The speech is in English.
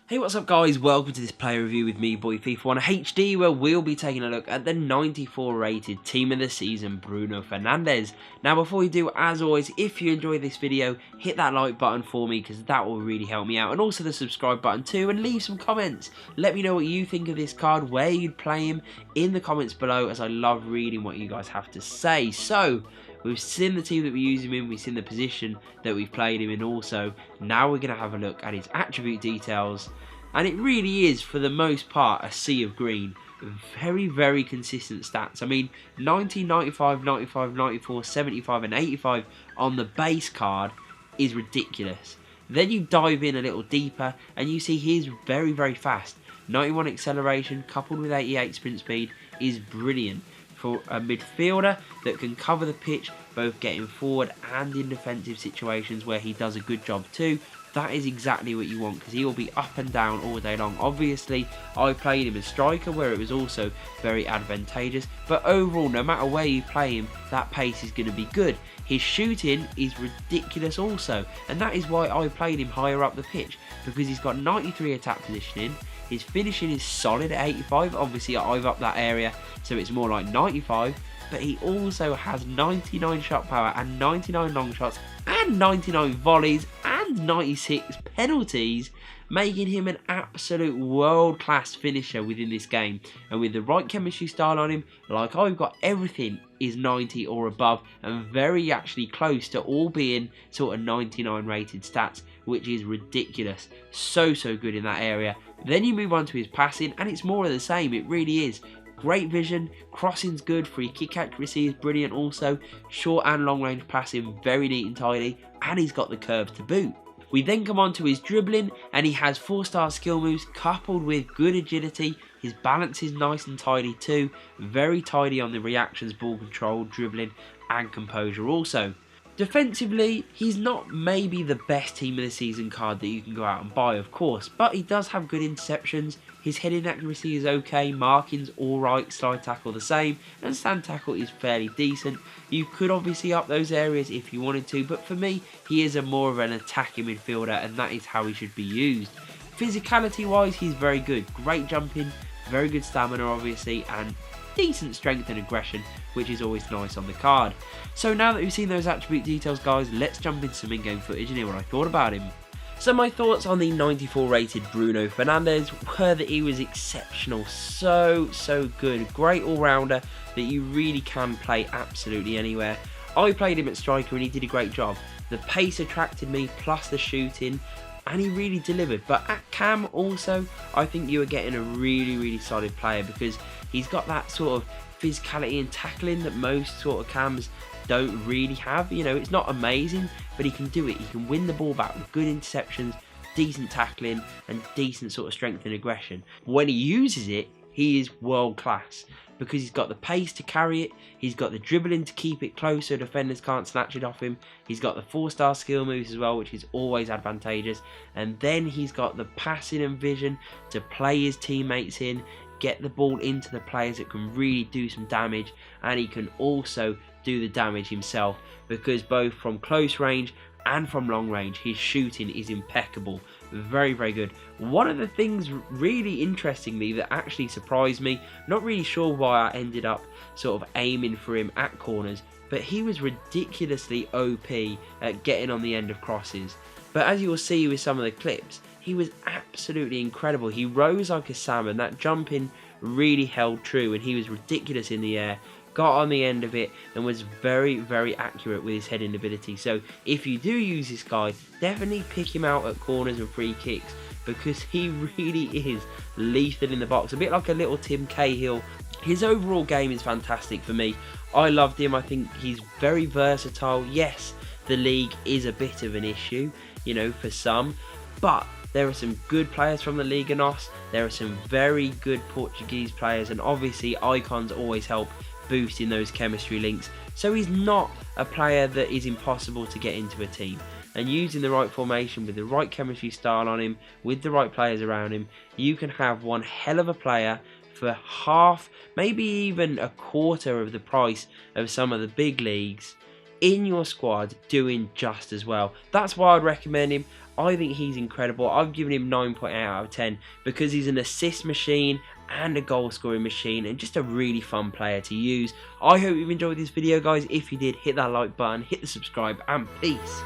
Hey, what's up guys, welcome to this player review with me, boy FIFA 1 HD, where we'll be taking a look at the 94 rated team of the season, Bruno Fernandes. Now before we do, as always, if you enjoyed this video, hit that like button for me because that will really help me out, and also the subscribe button too, and leave some comments. Let me know what you think of this card, where you'd play him in the comments below, as I love reading what you guys have to say. So, we've seen the team that we use him in, we've seen the position that we've played him in also. Now we're going to have a look at his attribute details. And it really is, for the most part, a sea of green. Very, very consistent stats. I mean, 90, 95, 95, 94, 75 and 85 on the base card is ridiculous. Then you dive in a little deeper and you see he's very, very fast. 91 acceleration coupled with 88 sprint speed is brilliant for a midfielder that can cover the pitch, both getting forward and in defensive situations where he does a good job too. That is exactly what you want, because he will be up and down all day long. Obviously, I played him as striker, where it was also very advantageous. But overall, no matter where you play him, that pace is going to be good. His shooting is ridiculous also, and that is why I played him higher up the pitch, because he's got 93 attack positioning. His finishing is solid at 85. Obviously, I've upped that area, so it's more like 95. But he also has 99 shot power and 99 long shots and 99 volleys and 96 penalties, making him an absolute world-class finisher within this game. And with the right chemistry style on him, like I've got, everything is 90 or above, and very actually close to all being sort of 99 rated stats, which is ridiculous. So good in that area. Then you move on to his passing, and it's more of the same. It really is. Great vision, crossing's good, free kick accuracy is brilliant also, short and long range passing very neat and tidy, and he's got the curves to boot. We then come on to his dribbling, and he has 4-star skill moves coupled with good agility. His balance is nice and tidy too, very tidy on the reactions, ball control, dribbling and composure also. Defensively, he's not maybe the best team of the season card that you can go out and buy, of course, but he does have good interceptions. His heading accuracy is okay, marking's alright, slide tackle the same, and stand tackle is fairly decent. You could obviously up those areas if you wanted to, but for me, he is more of an attacking midfielder, and that is how he should be used. Physicality wise, he's very good. Great jumping, very good stamina obviously, and decent strength and aggression, which is always nice on the card. So now that we've seen those attribute details guys, let's jump into some in-game footage and hear what I thought about him. So my thoughts on the 94 rated Bruno Fernandes were that he was exceptional, so good, great all-rounder that you really can play absolutely anywhere. I played him at striker and he did a great job. The pace attracted me, plus the shooting, and he really delivered. But at cam also, I think you are getting a really solid player, because he's got that sort of physicality and tackling that most sort of cams don't really have. You know, it's not amazing, but he can do it. He can win the ball back with good interceptions, decent tackling, and decent sort of strength and aggression. When he uses it, he is world class, because he's got the pace to carry it, he's got the dribbling to keep it close so defenders can't snatch it off him, he's got the 4-star skill moves as well, which is always advantageous, and then he's got the passing and vision to play his teammates in, get the ball into the players that can really do some damage, and he can also do the damage himself, because both from close range and from long range his shooting is impeccable. Very good. One of the things really interestingly that actually surprised me, not really sure why I ended up sort of aiming for him at corners, but he was ridiculously OP at getting on the end of crosses. But as you will see with some of the clips, he was absolutely incredible. He rose like a salmon. That jumping really held true, and he was ridiculous in the air. Got on the end of it and was very accurate with his heading ability. So if you do use this guy, definitely pick him out at corners and free kicks, because he really is lethal in the box. A bit like a little Tim Cahill. His overall game is fantastic for me. I loved him. I think he's very versatile. Yes, the league is a bit of an issue, you know, for some, but there are some good players from the Liga NOS. There are some very good Portuguese players, and obviously icons always help boosting those chemistry links. So he's not a player that is impossible to get into a team, and using the right formation with the right chemistry style on him, with the right players around him, you can have one hell of a player for half, maybe even a quarter of the price of some of the big leagues in your squad doing just as well. That's why I'd recommend him. I think he's incredible. I've given him 9.8 out of 10 because he's an assist machine and a goal scoring machine and just a really fun player to use. I hope you've enjoyed this video, guys. If you did, hit that like button, hit the subscribe, and peace.